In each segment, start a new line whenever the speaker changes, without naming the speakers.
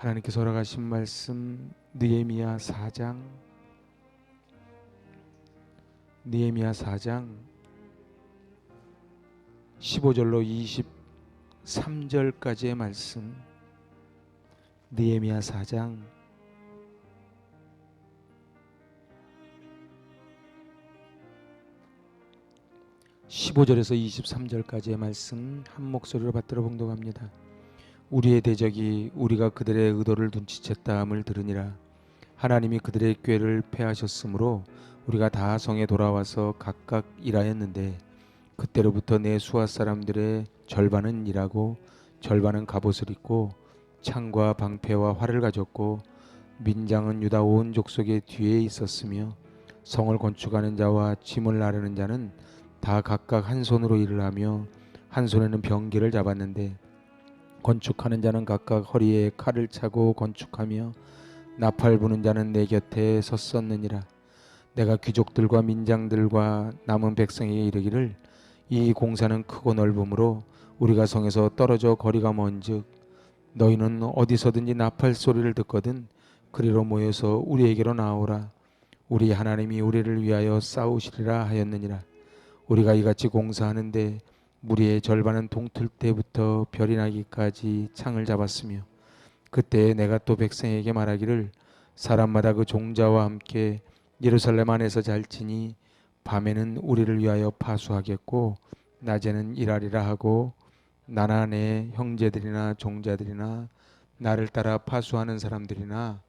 하나님께서 허락하신 말씀 느헤미야 4장 15절로 23절까지의 말씀. 느헤미야 4장 15절에서 23절까지의 말씀 한 목소리로 받들어 봉독합니다. 우리의 대적이 우리가 그들의 의도를 눈치챘다함을 들으니라. 하나님이 그들의 꾀를 패하셨으므로 우리가 다 성에 돌아와서 각각 일하였는데 그때로부터 내 수하 사람들의 절반은 일하고 절반은 갑옷을 입고 창과 방패와 활을 가졌고 민장은 유다 온 족속의 뒤에 있었으며 성을 건축하는 자와 짐을 나르는 자는 다 각각 한 손으로 일을 하며 한 손에는 병기를 잡았는데 건축하는 자는 각각 허리에 칼을 차고 건축하며 나팔 부는 자는 내 곁에 섰었느니라. 내가 귀족들과 민장들과 남은 백성에게 이르기를 이 공사는 크고 넓으므로 우리가 성에서 떨어져 거리가 먼즉 너희는 어디서든지 나팔 소리를 듣거든 그리로 모여서 우리에게로 나오라. 우리 하나님이 우리를 위하여 싸우시리라 하였느니라. 우리가 이같이 공사하는데 무리의 절반은 동틀 때부터 별이 나기까지 창을 잡았으며 그때 내가 또 백성에게 말하기를 사람마다 그 종자와 함께 예루살렘 안에서 잘지니 밤에는 우리를 위하여 파수하겠고 낮에는 일하리라 하고 나나 내 형제들이나 종자들이나 나를 따라 파수하는 사람들이나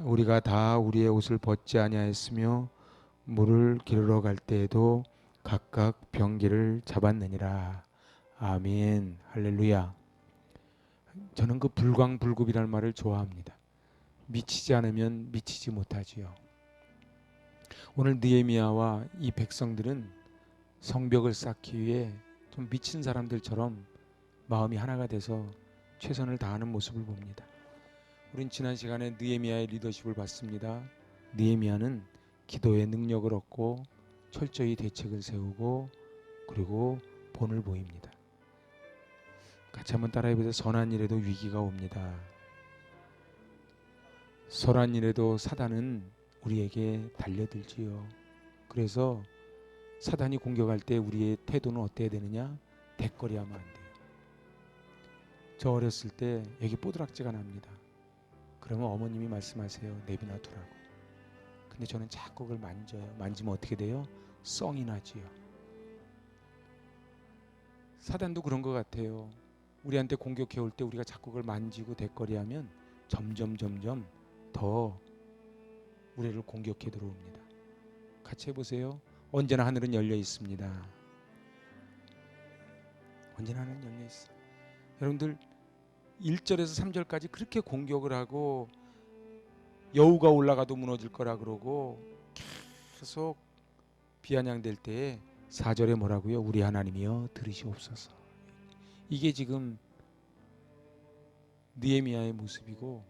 우리가 다 우리의 옷을 벗지 아니하였으며 물을 기르러 갈 때에도 각각 병기를 잡았느니라. 아멘. 할렐루야. 저는 그 불광불급이라는 말을 좋아합니다. 미치지 않으면 미치지 못하지요. 오늘 느헤미야와 이 백성들은 성벽을 쌓기 위해 좀 미친 사람들처럼 마음이 하나가 돼서 최선을 다하는 모습을 봅니다. 우린 지난 시간에 느헤미야의 리더십을 봤습니다. 느헤미야는 기도의 능력을 얻고 철저히 대책을 세우고 그리고 본을 보입니다. 같이 한번 따라해보세요. 선한 일에도 위기가 옵니다. 선한 일에도 사단은 우리에게 달려들지요. 그래서 사단이 공격할 때 우리의 태도는 어때야 되느냐? 대거리하면 안 돼요. 저 어렸을 때 여기 뽀드락지가 납니다. 그러면 어머님이 말씀하세요. 내비놔 두라고. 근데 저는 자꾸 그걸 만져요. 만지면 어떻게 돼요? 썽이 나지요. 사단도 그런 것 같아요. 우리한테 공격해 올 때 우리가 자꾸 그걸 만지고 대거리하면 점점 더 우리를 공격해 들어옵니다. 같이 해보세요. 언제나 하늘은 열려 있습니다. 언제나 하늘은 열려 있어. 여러분들 1절에서 3절까지 그렇게 공격을 하고 여우가 올라가도 무너질 거라 그러고 계속 비아냥될 때에 4절에 뭐라고요? 우리 하나님이여 들으시옵소서. 이게 지금 느헤미야의 모습이고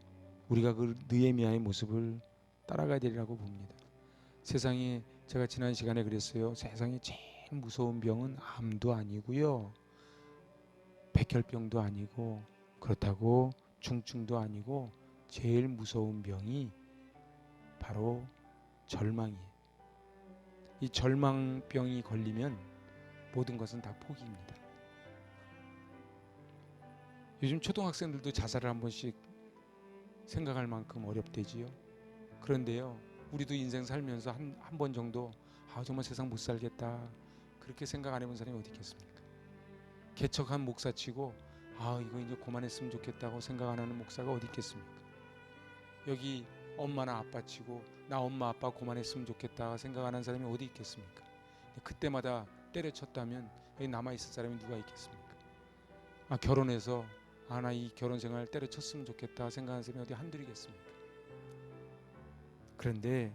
우리가 그 느헤미야의 모습을 따라가야 되리라고 봅니다. 세상에 제가 지난 시간에 그랬어요. 세상에 제일 무서운 병은 암도 아니고요. 백혈병도 아니고 그렇다고 중증도 아니고 제일 무서운 병이 바로 절망이에요. 이 절망병이 걸리면 모든 것은 다 포기입니다. 요즘 초등학생들도 자살을 한 번씩 생각할 만큼 어렵대지요. 그런데요, 우리도 인생 살면서 한 번 정도 정말 세상 못 살겠다 그렇게 생각 안 해본 사람이 어디 있겠습니까? 개척한 목사치고 이거 이제 그만했으면 좋겠다고 생각 안 하는 목사가 어디 있겠습니까? 여기 엄마나 아빠치고 나 엄마 아빠 그만했으면 좋겠다 생각 안 하는 사람이 어디 있겠습니까? 그때마다 때려쳤다면 여기 남아있을 사람이 누가 있겠습니까? 결혼해서 나 이 결혼 생활 때려쳤으면 좋겠다 생각하는 사람이 어디 한둘이겠습니까? 그런데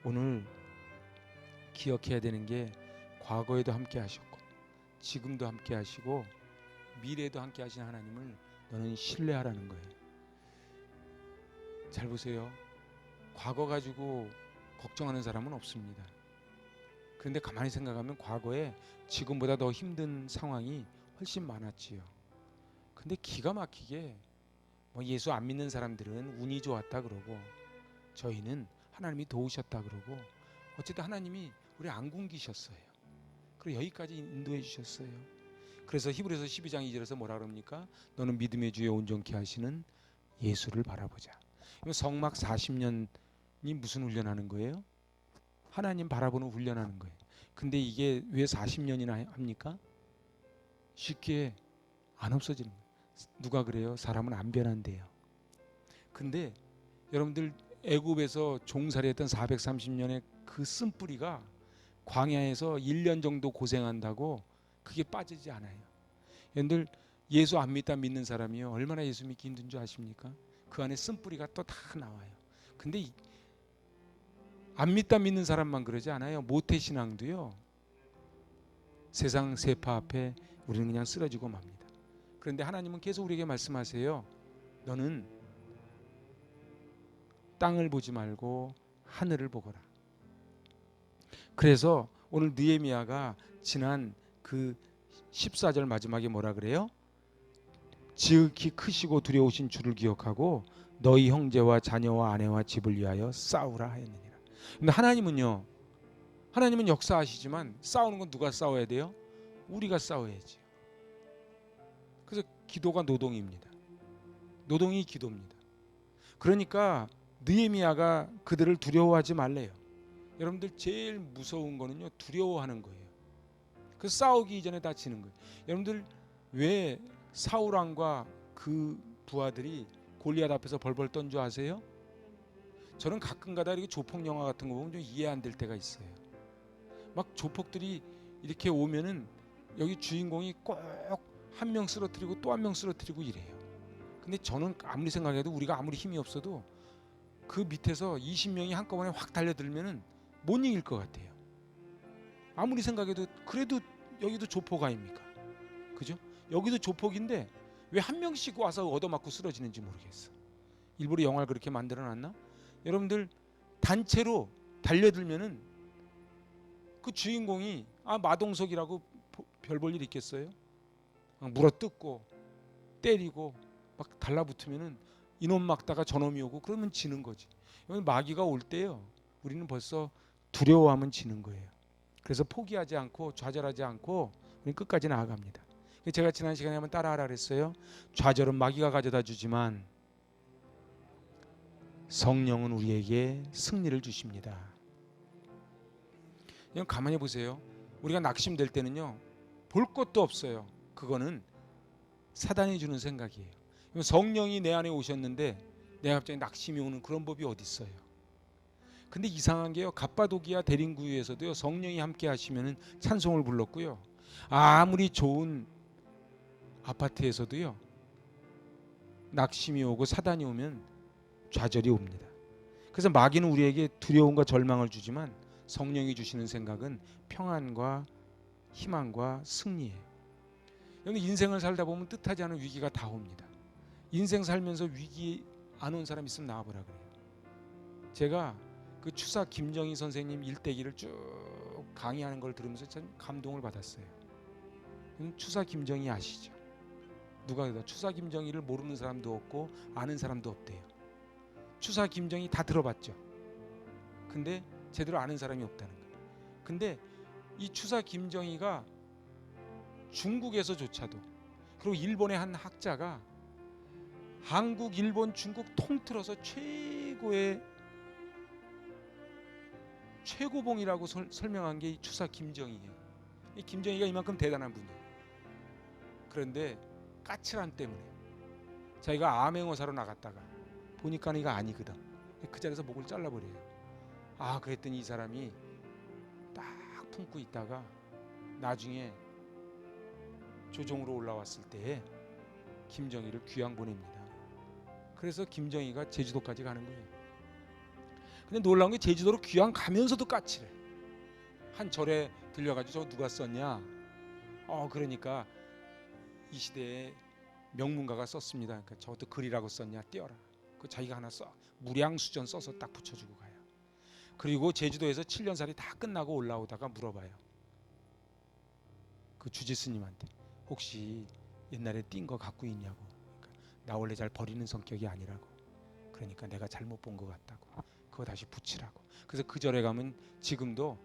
오늘 기억해야 되는 게 과거에도 함께 하셨고 지금도 함께 하시고 미래에도 함께 하신 하나님을 너는 신뢰하라는 거예요. 잘 보세요. 과거 가지고 걱정하는 사람은 없습니다. 그런데 가만히 생각하면 과거에 지금보다 더 힘든 상황이 훨씬 많았지요. 근데 기가 막히게 뭐 예수 안 믿는 사람들은 운이 좋았다 그러고 저희는 하나님이 도우셨다 그러고 어쨌든 하나님이 우리 안 굶기셨어요. 그리고 여기까지 인도해 주셨어요. 그래서 히브리서 12장 2절에서 뭐라 그럽니까? 너는 믿음의 주에 온전케 하시는 예수를 바라보자. 성막 40년이 무슨 훈련하는 거예요? 하나님 바라보는 훈련하는 거예요. 근데 이게 왜 40년이나 합니까? 쉽게 안 없어지는 거예요. 누가 그래요? 사람은 안 변한대요. 근데 여러분들 애굽에서 종살이했던 430년의 그 쓴뿌리가 광야에서 1년 정도 고생한다고 그게 빠지지 않아요. 여러분들 예수 안 믿는 사람이요 얼마나 예수 믿기 힘든 줄 아십니까? 그 안에 쓴뿌리가 또 다 나와요. 근데 안 믿는 사람만 그러지 않아요. 모태신앙도요 세상 세파 앞에 우리는 그냥 쓰러지고 맙니다. 그런데 하나님은 계속 우리에게 말씀하세요. 너는 땅을 보지 말고 하늘을 보거라. 그래서 오늘 느헤미야가 지난 그 14절 마지막에 뭐라 그래요? 지극히 크시고 두려우신 주를 기억하고 너희 형제와 자녀와 아내와 집을 위하여 싸우라 하였느니라. 근데 하나님은 역사하시지만 싸우는 건 누가 싸워야 돼요? 우리가 싸워야지. 그래서 기도가 노동입니다. 노동이 기도입니다. 그러니까 느헤미야가 그들을 두려워하지 말래요. 여러분들 제일 무서운 거는요 두려워하는 거예요. 그 싸우기 이전에 다 지는 거예요. 여러분들 왜 사울 왕과 그 부하들이 골리앗 앞에서 벌벌 떤 줄 아세요? 저는 가끔가다 이렇게 조폭 영화 같은 거 보면 좀 이해 안 될 때가 있어요. 막 조폭들이 이렇게 오면은 여기 주인공이 꼭 한 명 쓰러뜨리고 또 한 명 쓰러뜨리고 이래요. 근데 저는 아무리 생각해도 우리가 아무리 힘이 없어도 그 밑에서 20명이 한꺼번에 확 달려들면은 못 이길 것 같아요. 아무리 생각해도. 그래도 여기도 조폭 아닙니까? 그죠? 여기도 조폭인데 왜 한 명씩 와서 얻어맞고 쓰러지는지 모르겠어. 일부러 영화를 그렇게 만들어놨나? 여러분들 단체로 달려들면은 그 주인공이 마동석이라고 별 볼 일 있겠어요? 물어뜯고 때리고 막 달라붙으면은 이놈 막다가 저놈이 오고 그러면 지는 거지. 마귀가 올 때요 우리는 벌써 두려워하면 지는 거예요. 그래서 포기하지 않고 좌절하지 않고 우리는 끝까지 나아갑니다. 제가 지난 시간에 한번 따라하라 그랬어요. 좌절은 마귀가 가져다 주지만 성령은 우리에게 승리를 주십니다. 가만히 보세요. 우리가 낙심될 때는요 볼 것도 없어요. 그거는 사단이 주는 생각이에요. 성령이 내 안에 오셨는데 내가 갑자기 낙심이 오는 그런 법이 어디 있어요. 근데 이상한 게요 갑바도기아 대림구유에서도요 성령이 함께 하시면은 찬송을 불렀고요 아무리 좋은 아파트에서도요 낙심이 오고 사단이 오면 좌절이 옵니다. 그래서 마귀는 우리에게 두려움과 절망을 주지만 성령이 주시는 생각은 평안과 희망과 승리예요. 여러분 인생을 살다 보면 뜻하지 않은 위기가 다 옵니다. 인생 살면서 위기 안 온 사람 있으면 나와보라 그래요. 제가 그 추사 김정희 선생님 일대기를 쭉 강의하는 걸 들으면서 참 감동을 받았어요. 추사 김정희 아시죠? 누가 그러다 추사 김정희를 모르는 사람도 없고 아는 사람도 없대요. 추사 김정희 다 들어봤죠. 근데 제대로 아는 사람이 없다는 거예요. 근데 이 추사 김정희가 중국에서조차도 그리고 일본의 한 학자가 한국, 일본, 중국 통틀어서 최고의 최고봉이라고 설명한 게 이 추사 김정희예요. 이 김정희가 이만큼 대단한 분이에요. 그런데 까칠함 때문에 자기가 암행어사로 나갔다가 보니까 이거 아니거든. 그 자리에서 목을 잘라버려요. 그랬더니 이 사람이 딱 품고 있다가 나중에 조정으로 올라왔을 때 김정희를 귀양 보냅니다. 그래서 김정희가 제주도까지 가는 거예요. 근데 놀라운 게 제주도로 귀양 가면서도 까칠해. 한 절에 들려가지고 저거 누가 썼냐? 그러니까 이 시대에 명문가가 썼습니다. 그러니까 저것도 글이라고 썼냐? 떼어라. 그 자기가 하나 써 무량수전 써서 딱 붙여주고 가요. 그리고 제주도에서 7년살이 다 끝나고 올라오다가 물어봐요. 그 주지스님한테 혹시 옛날에 띈 거 갖고 있냐고. 그러니까 나 원래 잘 버리는 성격이 아니라고. 그러니까 내가 잘못 본 것 같다고. 그거 다시 붙이라고. 그래서 그 절에 가면 지금도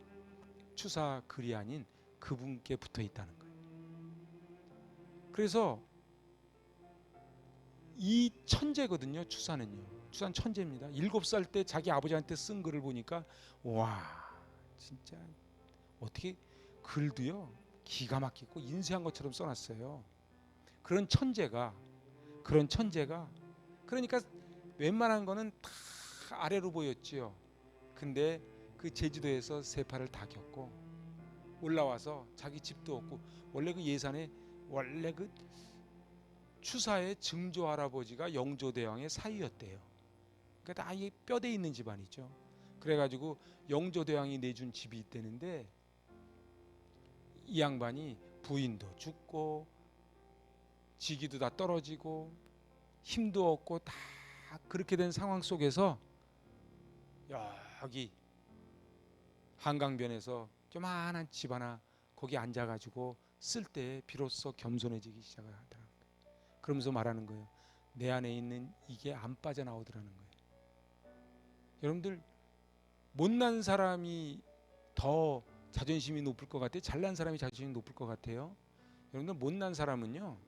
추사 글이 아닌 그분께 붙어 있다는 거예요. 그래서 이 천재거든요. 추사는요. 추사는 천재입니다. 7살 때 자기 아버지한테 쓴 글을 보니까 와 진짜 어떻게 글도요 기가 막히고 인쇄한 것처럼 써놨어요. 그런 천재가 그러니까 웬만한 거는 다 아래로 보였지요. 근데 그 제주도에서 세파를 다 겪고 올라와서 자기 집도 없고, 원래 그 예산에 원래 그 추사의 증조 할아버지가 영조대왕의 사위였대요. 그러니까 다 이게 뼈대 있는 집안이죠. 그래가지고 영조대왕이 내준 집이 있다는데 이 양반이 부인도 죽고 직위도 다 떨어지고 힘도 없고 다 그렇게 된 상황 속에서 여기 한강변에서 조만한 집 하나 거기 앉아가지고 쓸 때 비로소 겸손해지기 시작하더라고요. 그러면서 말하는 거예요. 내 안에 있는 이게 안 빠져나오더라는 거예요. 여러분들 못난 사람이 더 자존심이 높을 것 같아요? 잘난 사람이 자존심이 높을 것 같아요? 여러분들 못난 사람은요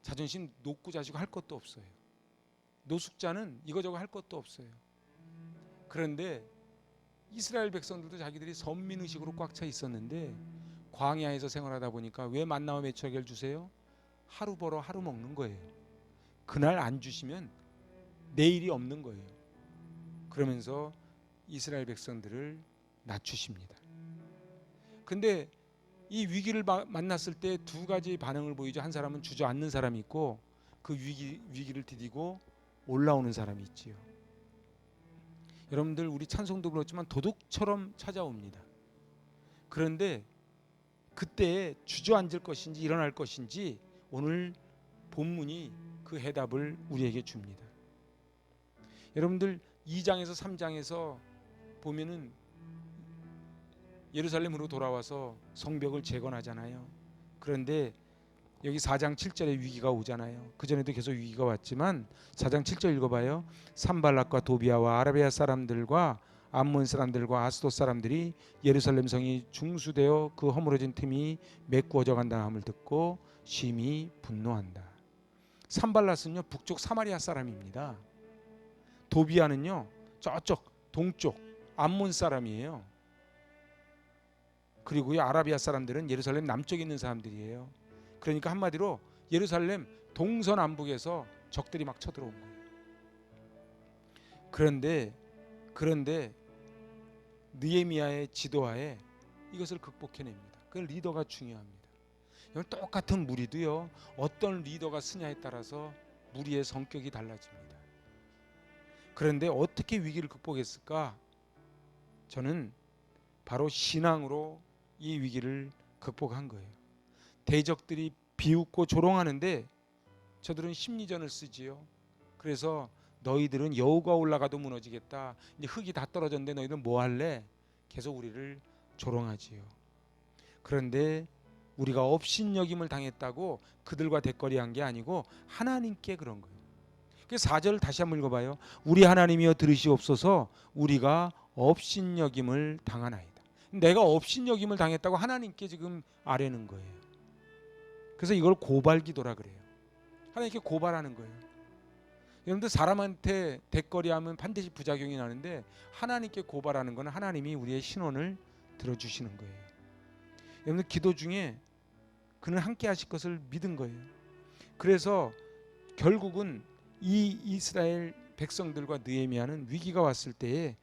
자존심 높고 자시고 할 것도 없어요. 노숙자는 이거저거 할 것도 없어요. 그런데 이스라엘 백성들도 자기들이 선민의식으로 꽉 차 있었는데 광야에서 생활하다 보니까 왜 만나와 메추라기를 주세요? 하루 벌어 하루 먹는 거예요. 그날 안 주시면 내일이 없는 거예요. 그러면서 이스라엘 백성들을 낮추십니다. 근데 이 위기를 만났을 때 두 가지 반응을 보이죠. 한 사람은 주저앉는 사람이 있고 그 위기를 디디고 올라오는 사람이 있지요. 여러분들 우리 찬송도 그렇지만 도둑처럼 찾아옵니다. 그런데 그때 주저앉을 것인지 일어날 것인지 오늘 본문이 그 해답을 우리에게 줍니다. 여러분들 2장에서 3장에서 보면은 예루살렘으로 돌아와서 성벽을 재건하잖아요. 그런데 여기 4장 7절에 위기가 오잖아요. 그전에도 계속 위기가 왔지만 4장 7절 읽어봐요. 산발락과 도비아와 아라비아 사람들과 암몬 사람들과 아스돗 사람들이 예루살렘 성이 중수되어 그 허물어진 틈이 메꾸어져 간다함을 듣고 심히 분노한다. 산발락은요 북쪽 사마리아 사람입니다. 도비아는요 저쪽 동쪽 암몬 사람이에요. 그리고 아라비아 사람들은 예루살렘 남쪽에 있는 사람들이에요. 그러니까 한마디로 예루살렘 동서남북에서 적들이 막 쳐들어온 거예요. 그런데 느헤미야의 지도하에 이것을 극복해냅니다. 그 리더가 중요합니다. 이건 똑같은 무리도요 어떤 리더가 쓰냐에 따라서 무리의 성격이 달라집니다. 그런데 어떻게 위기를 극복했을까? 저는 바로 신앙으로 이 위기를 극복한 거예요. 대적들이 비웃고 조롱하는데 저들은 심리전을 쓰지요. 그래서 너희들은 여우가 올라가도 무너지겠다. 이제 흙이 다 떨어졌는데 너희들은 뭐 할래? 계속 우리를 조롱하지요. 그런데 우리가 업신여김을 당했다고 그들과 대거리한 게 아니고 하나님께 그런 거예요. 그래서 4절 다시 한번 읽어봐요. 우리 하나님이여 들으시옵소서. 우리가 업신여김을 당하나이다. 내가 업신여김을 당했다고 하나님께 지금 아뢰는 거예요. 그래서 이걸 고발기도라 그래요. 하나님께 고발하는 거예요. 여러분들 사람한테 대거리하면 반드시 부작용이 나는데 하나님께 고발하는 건 하나님이 우리의 신원을 들어주시는 거예요. 여러분들 기도 중에 그는 함께 하실 것을 믿은 거예요. 그래서 결국은 이 이스라엘 백성들과 느헤미야는 위기가 왔을 때에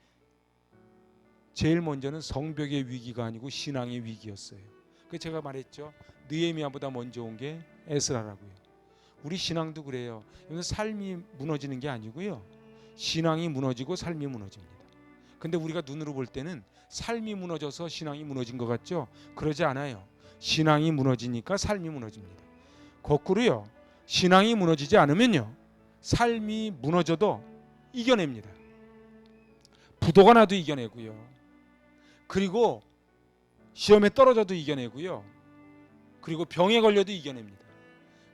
제일 먼저는 성벽의 위기가 아니고 신앙의 위기였어요. 그 제가 말했죠. 느헤미야보다 먼저 온 게 에스라라고요. 우리 신앙도 그래요. 삶이 무너지는 게 아니고요. 신앙이 무너지고 삶이 무너집니다. 근데 우리가 눈으로 볼 때는 삶이 무너져서 신앙이 무너진 것 같죠? 그러지 않아요. 신앙이 무너지니까 삶이 무너집니다. 거꾸로요. 신앙이 무너지지 않으면요. 삶이 무너져도 이겨냅니다. 부도가 나도 이겨내고요. 그리고 시험에 떨어져도 이겨내고요. 그리고 병에 걸려도 이겨냅니다.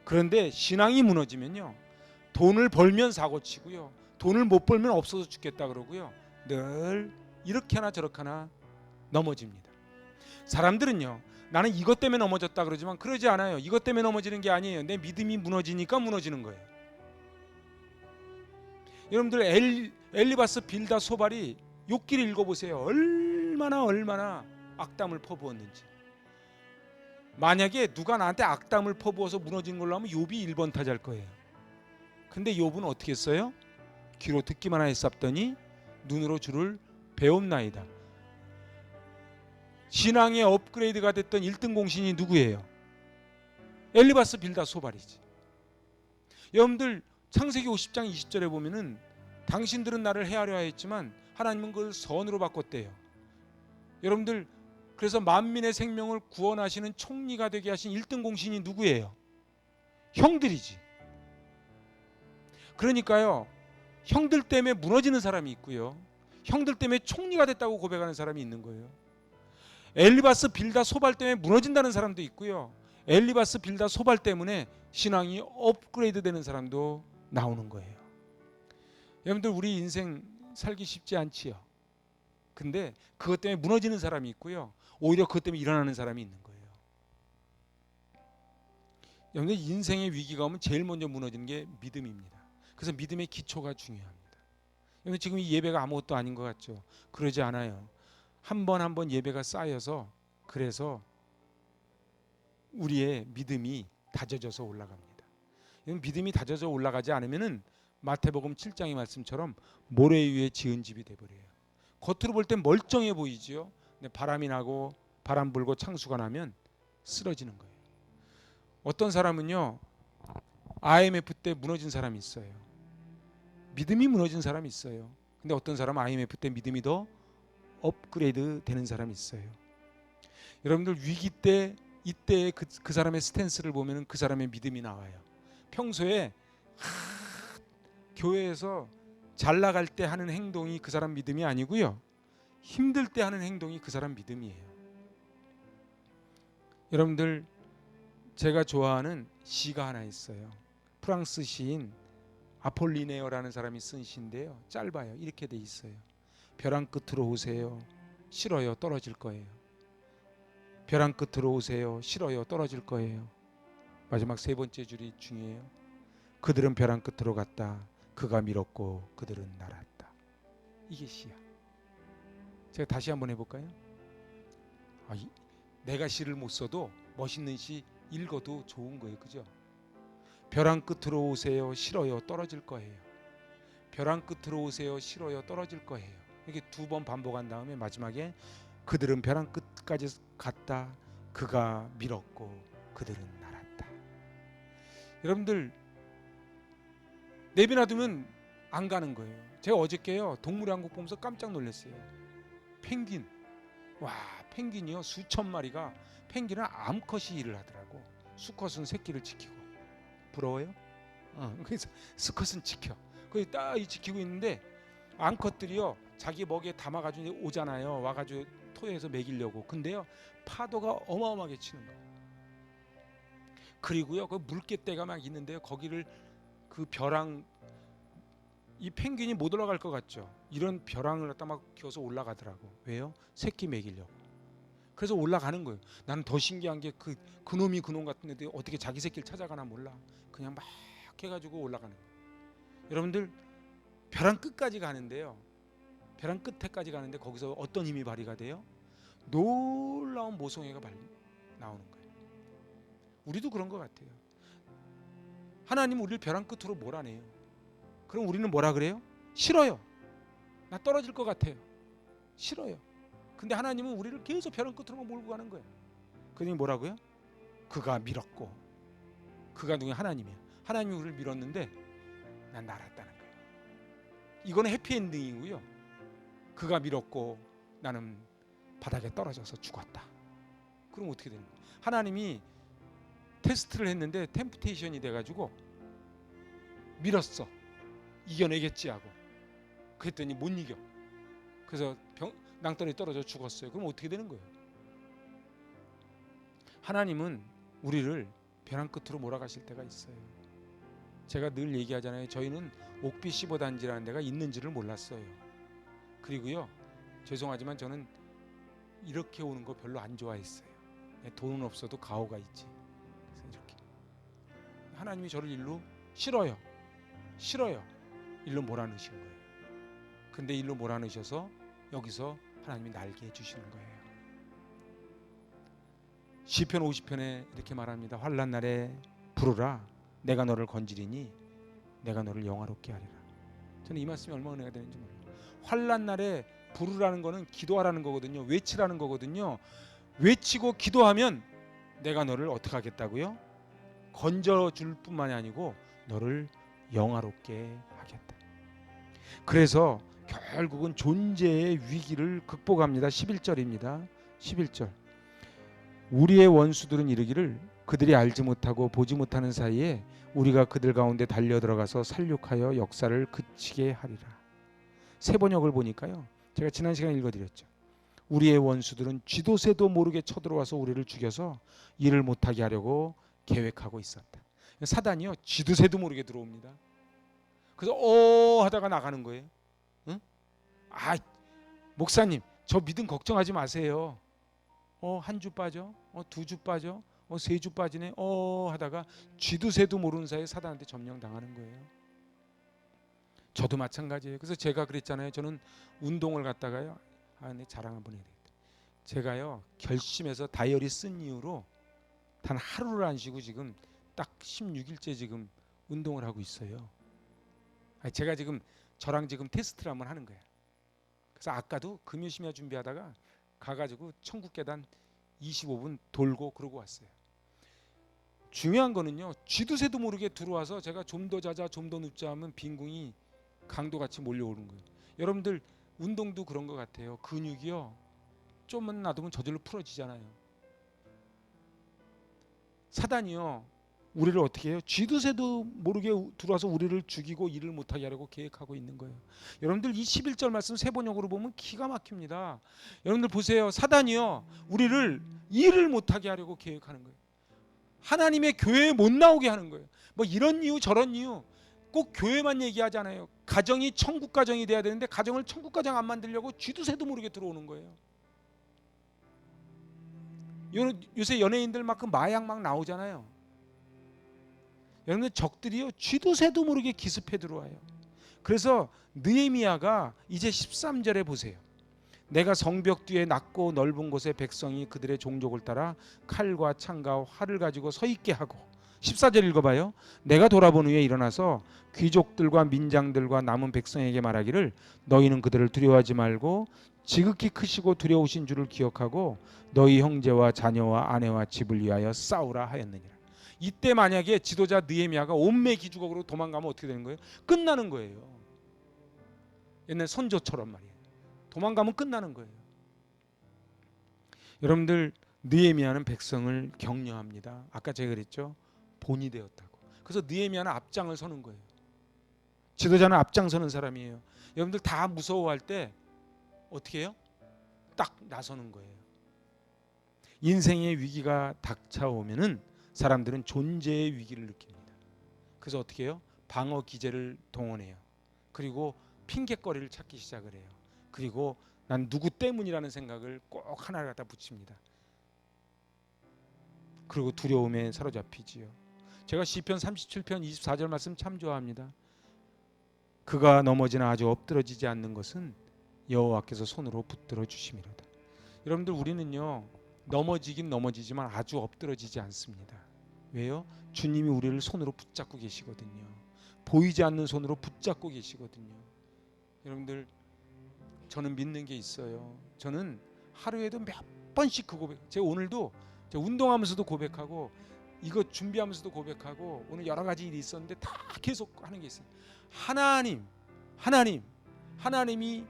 그런데 신앙이 무너지면요. 돈을 벌면 사고치고요, 돈을 못 벌면 없어서 죽겠다 그러고요, 늘 이렇게나 저렇게나 넘어집니다. 사람들은요, 나는 이것 때문에 넘어졌다 그러지만 그러지 않아요. 이것 때문에 넘어지는 게 아니에요. 내 믿음이 무너지니까 무너지는 거예요. 여러분들 엘리바스 빌다 소발이 욥기를 읽어보세요. 얼마나 악담을 퍼부었는지. 만약에 누가 나한테 악담을 퍼부어서 무너진 걸로 하면 욥이 1번 타자일 거예요. 근데 욥은 어떻게 했어요? 귀로 듣기만 하였사더니 눈으로 주를 배움나이다. 신앙의 업그레이드가 됐던 1등 공신이 누구예요? 엘리바스 빌다 소발이지. 여러분들 창세기 50장 20절에 보면은 당신들은 나를 해하려 하였지만 하나님은 그걸 선으로 바꿨대요. 여러분들, 그래서 만민의 생명을 구원하시는 총리가 되게 하신 1등 공신이 누구예요? 형들이지. 그러니까요, 형들 때문에 무너지는 사람이 있고요, 형들 때문에 총리가 됐다고 고백하는 사람이 있는 거예요. 엘리바스 빌다 소발 때문에 무너진다는 사람도 있고요, 엘리바스 빌다 소발 때문에 신앙이 업그레이드 되는 사람도 나오는 거예요. 여러분들, 우리 인생 살기 쉽지 않지요. 근데 그것 때문에 무너지는 사람이 있고요, 오히려 그것 때문에 일어나는 사람이 있는 거예요. 여러분들, 인생의 위기가 오면 제일 먼저 무너지는 게 믿음입니다. 그래서 믿음의 기초가 중요합니다. 여러분, 지금 이 예배가 아무것도 아닌 것 같죠? 그러지 않아요. 한 번 한 번 예배가 쌓여서, 그래서 우리의 믿음이 다져져서 올라갑니다. 믿음이 다져져 올라가지 않으면은 마태복음 7장의 말씀처럼 모래 위에 지은 집이 돼버려요. 겉으로 볼 땐 멀쩡해 보이지요. 근데 바람이 나고 바람 불고 창수가 나면 쓰러지는 거예요. 어떤 사람은요, IMF 때 무너진 사람이 있어요. 믿음이 무너진 사람이 있어요. 근데 어떤 사람은 IMF 때 믿음이 더 업그레이드 되는 사람이 있어요. 여러분들, 위기 때 이때 그 사람의 스탠스를 보면 그 사람의 믿음이 나와요. 평소에 교회에서 잘 나갈 때 하는 행동이 그 사람 믿음이 아니고요, 힘들 때 하는 행동이 그 사람 믿음이에요. 여러분들, 제가 좋아하는 시가 하나 있어요. 프랑스 시인 아폴리네어라는 사람이 쓴 시인데요, 짧아요. 이렇게 돼 있어요. 벼랑 끝으로 오세요. 싫어요. 떨어질 거예요. 벼랑 끝으로 오세요. 싫어요. 떨어질 거예요. 마지막 세 번째 줄이 중요해요. 그들은 벼랑 끝으로 갔다. 그가 밀었고 그들은 날았다. 이게 시야. 제가 다시 한번 해볼까요? 내가 시를 못 써도 멋있는 시 읽어도 좋은 거예요. 그죠? 벼랑 끝으로 오세요. 싫어요. 떨어질 거예요. 벼랑 끝으로 오세요. 싫어요. 떨어질 거예요. 이렇게 두 번 반복한 다음에 마지막에 그들은 벼랑 끝까지 갔다. 그가 밀었고 그들은 날았다. 여러분들, 내비놔두면 안 가는 거예요. 제가 어저께요, 동물의 왕국 보면서 깜짝 놀랐어요. 펭귄. 와, 펭귄이요, 수천 마리가, 펭귄은 암컷이 일을 하더라고. 수컷은 새끼를 지키고. 부러워요? 그래서 수컷은 지켜. 거기 딱 지키고 있는데 암컷들이요, 자기 먹이에 담아가지고 오잖아요. 와가지고 토해서 먹이려고. 근데요, 파도가 어마어마하게 치는 거예요. 그리고요, 그 물개떼가 막 있는데요, 거기를 그 벼랑, 이 펭귄이 못 올라갈 것 같죠? 이런 벼랑을 갖다 막 키워서 올라가더라고. 왜요? 새끼 먹이려고. 그래서 올라가는 거예요. 나는 더 신기한 게 그놈이 그놈 같은 애들이 어떻게 자기 새끼를 찾아가나 몰라. 그냥 막 해가지고 올라가는 거예요. 여러분들, 벼랑 끝까지 가는데요, 벼랑 끝에까지 가는데 거기서 어떤 힘이 발휘가 돼요? 놀라운 모성애가 나오는 거예요. 우리도 그런 것 같아요. 하나님 우리를 벼랑 끝으로 몰아내요. 그럼 우리는 뭐라 그래요? 싫어요. 나 떨어질 것 같아요. 싫어요. 근데 하나님은 우리를 계속 벼랑 끝으로 몰고 가는 거예요. 그러니 뭐라고요? 그가 밀었고. 그가 누구야? 하나님이에요. 하나님이 우리를 밀었는데 난 날았다는 거예요. 이거는 해피엔딩이고요. 그가 밀었고 나는 바닥에 떨어져서 죽었다. 그럼 어떻게 되는 거예요? 하나님이 테스트를 했는데 템프테이션이 돼가지고 밀었어. 이겨내겠지 하고. 그랬더니 못 이겨. 그래서 낭떠러지 떨어져 죽었어요. 그럼 어떻게 되는 거예요? 하나님은 우리를 벼랑 끝으로 몰아가실 때가 있어요. 제가 늘 얘기하잖아요. 저희는 옥비 15단지라는 데가 있는지를 몰랐어요. 그리고요, 죄송하지만 저는 이렇게 오는 거 별로 안 좋아했어요. 돈은 없어도 가오가 있지. 그래서 이렇게 하나님이 저를 일로 싫어요. 일로 몰아넣으신 거예요. 근데 일로 몰아넣으셔서 여기서 하나님이 날게 해주시는 거예요. 시편 50편에 이렇게 말합니다. 환난 날에 부르라. 내가 너를 건지리니 내가 너를 영화롭게 하리라. 저는 이 말씀이 얼마나 은혜가 되는지 몰라요. 환난 날에 부르라는 거는 기도하라는 거거든요. 외치라는 거거든요. 외치고 기도하면 내가 너를 어떻게 하겠다고요? 건져줄 뿐만이 아니고 너를 영화롭게 하겠다. 그래서 결국은 존재의 위기를 극복합니다. 11절입니다. 11절. 우리의 원수들은 이르기를 그들이 알지 못하고 보지 못하는 사이에 우리가 그들 가운데 달려들어가서 살육하여 역사를 그치게 하리라. 세 번역을 보니까요, 제가 지난 시간에 읽어드렸죠. 우리의 원수들은 쥐도 새도 모르게 쳐들어와서 우리를 죽여서 일을 못하게 하려고 계획하고 있었다. 사단이요, 쥐도 새도 모르게 들어옵니다. 그래서 하다가 나가는 거예요. 응? 목사님, 저 믿음 걱정하지 마세요. 한 주 빠져, 두 주 빠져, 세 주 빠지네, 하다가 쥐도 새도 모르는 사이에 사단한테 점령당하는 거예요. 저도 마찬가지예요. 그래서 제가 그랬잖아요. 저는 운동을 갔다가요, 내 자랑 한번 해야 되겠다. 제가요, 결심해서 다이어리 쓴 이후로 단 하루를 안 쉬고 지금 딱 16일째 지금 운동을 하고 있어요. 제가 지금 저랑 지금 테스트를 한번 하는 거예요. 그래서 아까도 금요심야 준비하다가 가가지고 천국 계단 25분 돌고 그러고 왔어요. 중요한 거는요, 쥐도 새도 모르게 들어와서 제가 좀 더 자자 좀 더 눕자 하면 빈궁이 강도같이 몰려오는 거예요. 여러분들 운동도 그런 것 같아요. 근육이요, 좀만 놔두면 저절로 풀어지잖아요. 사단이요, 우리를 어떻게 해요? 쥐도 새도 모르게 들어와서 우리를 죽이고 일을 못하게 하려고 계획하고 있는 거예요. 여러분들 이 11절 말씀 세 번역으로 보면 기가 막힙니다. 여러분들 보세요. 사단이요, 우리를 일을 못하게 하려고 계획하는 거예요. 하나님의 교회에 못 나오게 하는 거예요. 뭐 이런 이유 저런 이유 꼭 교회만 얘기하잖아요. 가정이 천국 가정이 돼야 되는데 가정을 천국 가정 안 만들려고 쥐도 새도 모르게 들어오는 거예요. 요새 연예인들 막 마약 막 나오잖아요. 여러분들 적들이요, 쥐도 새도 모르게 기습해 들어와요. 그래서 느헤미야가 이제 13절에 보세요. 내가 성벽 뒤에 낮고 넓은 곳에 백성이 그들의 종족을 따라 칼과 창과 활을 가지고 서 있게 하고, 14절 읽어봐요. 내가 돌아본 후에 일어나서 귀족들과 민장들과 남은 백성에게 말하기를 너희는 그들을 두려워하지 말고 지극히 크시고 두려우신 줄을 기억하고 너희 형제와 자녀와 아내와 집을 위하여 싸우라 하였느니라. 이때 만약에 지도자 느헤미야가 온매 기주국으로 도망가면 어떻게 되는 거예요? 끝나는 거예요. 옛날 선조처럼 말이에요. 도망가면 끝나는 거예요. 여러분들, 느헤미야는 백성을 격려합니다. 아까 제가 그랬죠, 본이 되었다고. 그래서 느헤미야는 앞장을 서는 거예요. 지도자는 앞장서는 사람이에요. 여러분들 다 무서워할 때 어떻게 해요? 딱 나서는 거예요. 인생의 위기가 닥쳐오면은 사람들은 존재의 위기를 느낍니다. 그래서 어떻게 해요? 방어 기제를 동원해요. 그리고 핑계거리를 찾기 시작을 해요. 그리고 난 누구 때문이라는 생각을 꼭 하나를 갖다 붙입니다. 그리고 두려움에 사로잡히지요. 제가 시편 37편 24절 말씀 참 좋아합니다. 그가 넘어지나 아주 엎드러지지 않는 것은 여호와께서 손으로 붙들어 주심이로다. 여러분들, 우리는요, 넘어지긴 넘어지지만 아주 엎드러지지 않습니다. 왜요? 주님이 우리를 손으로 붙잡고 계시거든요. 보이지 않는 손으로 붙잡고 계시거든요. 여러분들, 저는 믿는 게 있어요. 저는 하루에도 몇 번씩 그 고백, 제가 오늘도 제가 운동하면서도 고백하고 이거 준비하면서도 고백하고 오늘 여러 가지 일이 있었는데 다 계속 하는 게 있어요. 하나님이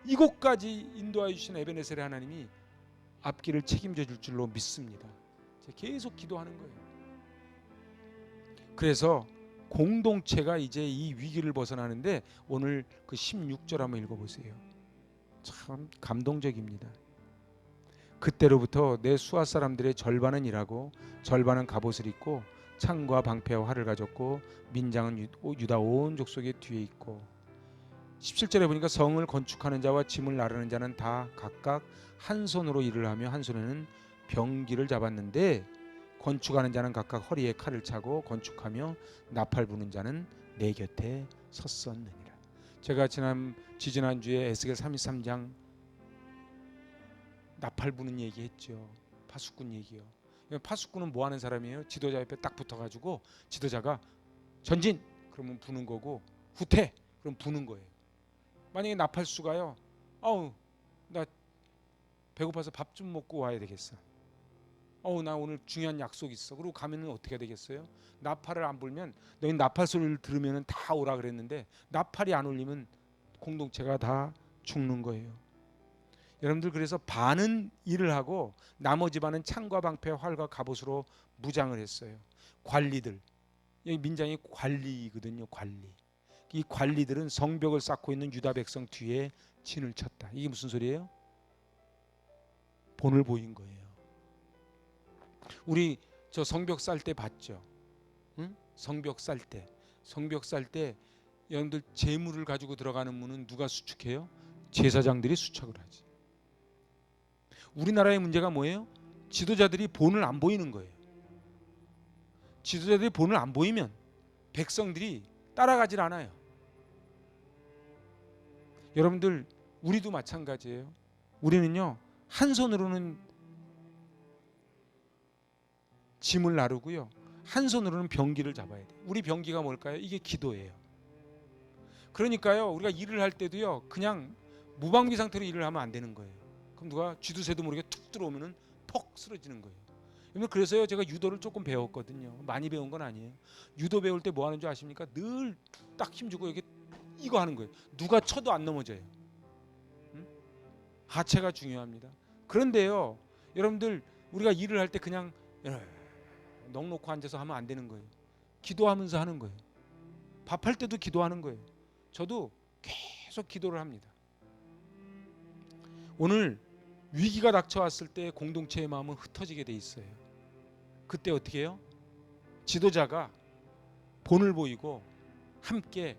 이곳까지 인도하여 주신 에베네셀의 하나님이 앞길을 책임져 줄 줄로 믿습니다. 제가 계속 기도하는 거예요. 그래서 공동체가 이제 이 위기를 벗어나는데 오늘 그 16절 한번 읽어보세요. 참 감동적입니다. 그때로부터 내 수하 사람들의 절반은 일하고 절반은 갑옷을 입고 창과 방패와 활을 가졌고 민장은 유다 온 족속의 뒤에 있고 17절에 보니까 성을 건축하는 자와 짐을 나르는 자는 다 각각 한 손으로 일을 하며 한 손에는 병기를 잡았는데 건축하는 자는 각각 허리에 칼을 차고 건축하며 나팔 부는 자는 내 곁에 섰었느니라. 제가 지지난주에 에스겔 33장 나팔 부는 얘기했죠. 파수꾼 얘기요. 파수꾼은 뭐 하는 사람이에요? 지도자 옆에 딱 붙어가지고 지도자가 전진 그러면 부는 거고 후퇴 그럼 부는 거예요. 만약에 나팔수가요, 아우 나 배고파서 밥 좀 먹고 와야 되겠어. 나 오늘 중요한 약속 있어. 그리고 가면은 어떻게 되겠어요? 나팔을 안 불면 너희 나팔 소리를 들으면 다 오라 그랬는데 나팔이 안 울리면 공동체가 다 죽는 거예요. 여러분들 그래서 반은 일을 하고 나머지 반은 창과 방패 활과 갑옷으로 무장을 했어요. 관리들, 여기 민장이 관리거든요. 관리. 이 관리들은 성벽을 쌓고 있는 유다 백성 뒤에 진을 쳤다. 이게 무슨 소리예요? 본을 보인 거예요. 우리 저 성벽 쌀 때 봤죠? 응? 성벽 쌀 때 여러분들 재물을 가지고 들어가는 문은 누가 수축해요? 제사장들이 수척을 하지. 우리나라의 문제가 뭐예요? 지도자들이 본을 안 보이는 거예요. 지도자들이 본을 안 보이면 백성들이 따라가질 않아요. 여러분들 우리도 마찬가지예요. 우리는요 한 손으로는 짐을 나르고요 한 손으로는 병기를 잡아야 돼요. 우리 병기가 뭘까요? 이게 기도예요. 그러니까요 우리가 일을 할 때도요 그냥 무방비 상태로 일을 하면 안 되는 거예요. 그럼 누가 쥐두새도 모르게 툭 들어오면은 퍽 쓰러지는 거예요. 그래서요 제가 유도를 조금 배웠거든요. 많이 배운 건 아니에요. 유도 배울 때 뭐 하는 줄 아십니까? 늘 딱 힘주고 이거 하는 거예요. 누가 쳐도 안 넘어져요. 응? 하체가 중요합니다. 그런데요 여러분들 우리가 일을 할 때 그냥 넋놓고 앉아서 하면 안 되는 거예요. 기도하면서 하는 거예요. 밥할 때도 기도하는 거예요. 저도 계속 기도를 합니다. 오늘 위기가 닥쳐왔을 때 공동체의 마음은 흩어지게 돼 있어요. 그때 어떻게 해요? 지도자가 본을 보이고 함께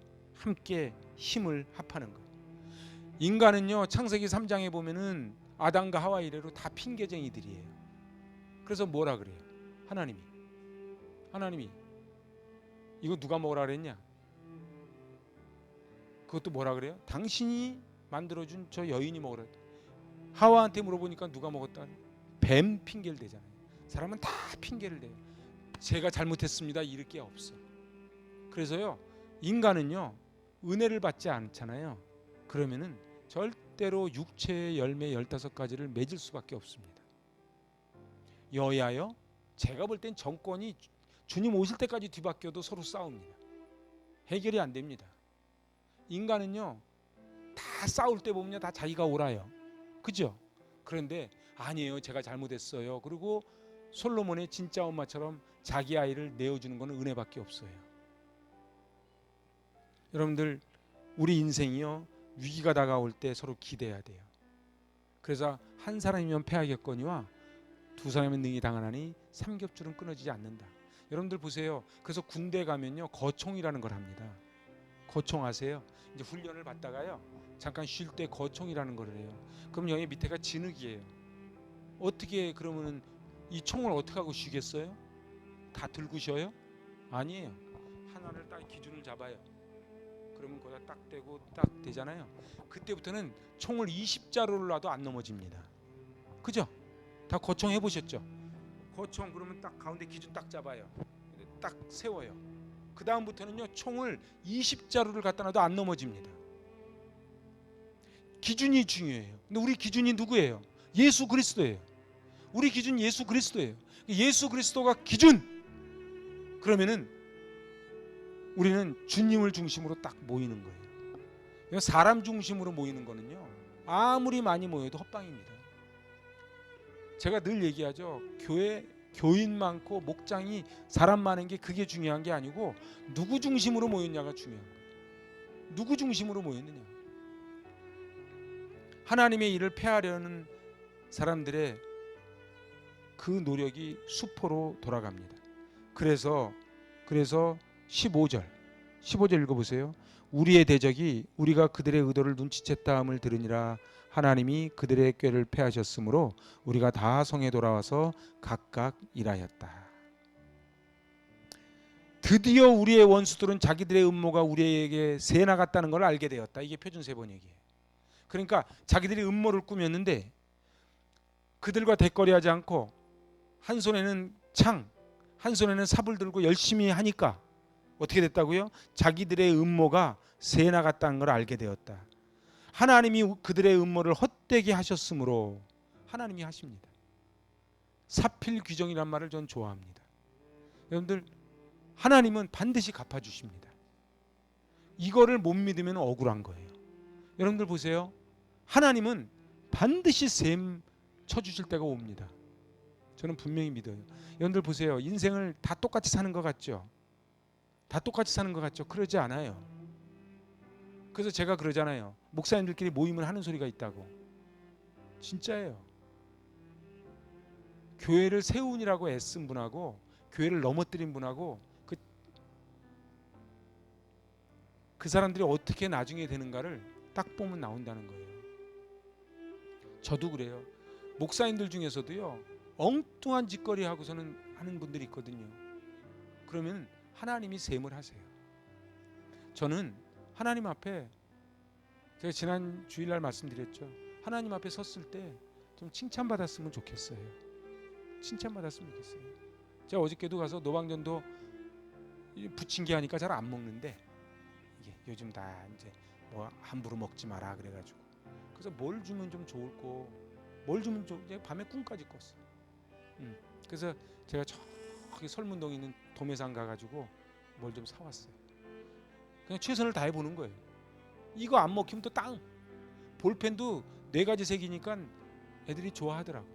힘을 합하는 거예요. 인간은요 창세기 3장에 보면은 아담과 하와 이래로 다 핑계쟁이들이에요. 그래서 뭐라 그래요? 하나님이 이거 누가 먹으라 그랬냐? 그것도 뭐라 그래요? 당신이 만들어준 저 여인이 먹으라. 하와한테 물어보니까 누가 먹었다? 뱀 핑계를 대잖아요. 사람은 다 핑계를 대요. 제가 잘못했습니다 이럴 게 없어. 그래서요 인간은요 은혜를 받지 않잖아요. 그러면은 절대로 육체의 열매 15가지를 맺을 수밖에 없습니다. 여야요 제가 볼 땐 정권이 주님 오실 때까지 뒤바뀌어도 서로 싸웁니다. 해결이 안 됩니다. 인간은요 다 싸울 때 보면 다 자기가 옳아요. 그죠? 그런데 아니에요 제가 잘못했어요. 그리고 솔로몬의 진짜 엄마처럼 자기 아이를 내어주는 것은 은혜밖에 없어요. 여러분들 우리 인생이요 위기가 다가올 때 서로 기대야 돼요. 그래서 한 사람이면 패하겠거니와 두 사람은 능히 당하나니 삼겹줄은 끊어지지 않는다. 여러분들 보세요. 그래서 군대 가면요 거총이라는 걸 합니다. 거총 아세요? 이제 훈련을 받다가요 잠깐 쉴 때 거총이라는 걸 해요. 그럼 여기 밑에가 진흙이에요. 어떻게 그러면은 이 총을 어떻게 하고 쉬겠어요? 다 들고 쉬어요? 아니에요. 하나를 딱 기준을 잡아요. 그러면 거기다 딱 대고 딱 되잖아요. 그때부터는 총을 20자루를 놔도 안 넘어집니다. 그죠? 다 거총 해보셨죠? 거총 그러면 딱 가운데 기준 딱 잡아요. 딱 세워요. 그 다음부터는요 총을 20자루를 갖다 놔도 안 넘어집니다. 기준이 중요해요. 근데 우리 기준이 누구예요? 예수 그리스도예요. 우리 기준 예수 그리스도예요. 예수 그리스도가 기준. 그러면은 우리는 주님을 중심으로 딱 모이는 거예요. 사람 중심으로 모이는 거는요 아무리 많이 모여도 헛방입니다. 제가 늘 얘기하죠. 교인 많고 목장이 사람 많은 게 그게 중요한 게 아니고 누구 중심으로 모였냐가 중요한 거예요. 누구 중심으로 모였느냐. 하나님의 일을 폐하려는 사람들의 그 노력이 수포로 돌아갑니다. 그래서 15절 읽어보세요. 우리의 대적이 우리가 그들의 의도를 눈치챘다함을 들으니라. 하나님이 그들의 꾀를 패하셨으므로 우리가 다 성에 돌아와서 각각 일하였다. 드디어 우리의 원수들은 자기들의 음모가 우리에게 새 나갔다는 걸 알게 되었다. 이게 표준세번역이에요. 그러니까 자기들이 음모를 꾸몄는데 그들과 대거리하지 않고 한 손에는 창, 한 손에는 삽을 들고 열심히 하니까 어떻게 됐다고요? 자기들의 음모가 새 나갔다는 걸 알게 되었다. 하나님이 그들의 음모를 헛되게 하셨으므로 하나님이 하십니다. 사필 규정이란 말을 전 좋아합니다. 여러분들, 하나님은 반드시 갚아주십니다. 이거를 못 믿으면 억울한 거예요. 여러분들 보세요. 하나님은 반드시 셈 쳐주실 때가 옵니다. 저는 분명히 믿어요. 여러분들 보세요. 인생을 다 똑같이 사는 것 같죠? 다 똑같이 사는 것 같죠? 그러지 않아요. 그래서 제가 그러잖아요. 목사님들끼리 모임을 하는 소리가 있다고. 진짜예요. 교회를 세운이라고 애쓴 분하고 교회를 넘어뜨린 분하고 그 사람들이 어떻게 나중에 되는가를 딱 보면 나온다는 거예요. 저도 그래요. 목사님들 중에서도요, 엉뚱한 짓거리 하고서는 하는 분들이 있거든요. 그러면 하나님이 셈을 하세요. 저는 하나님 앞에, 제가 지난 주일날 말씀드렸죠. 하나님 앞에 섰을 때 좀 칭찬받았으면 좋겠어요. 칭찬받았으면 좋겠어요. 제가 어저께도 가서 노방전도 부침개 하니까 잘 안 먹는데, 이게 요즘 다 이제 뭐 함부로 먹지 마라 그래가지고, 그래서 뭘 주면 좀 좋을까, 뭘 주면 밤에 꿈까지 꿨어. 그래서 제가 저기 설문동에 있는 도매상 가가지고 뭘 좀 사왔어요. 그냥 최선을 다해 보는 거예요. 이거 안 먹히면 또 땅. 볼펜도 4가지 색이니까 애들이 좋아하더라고.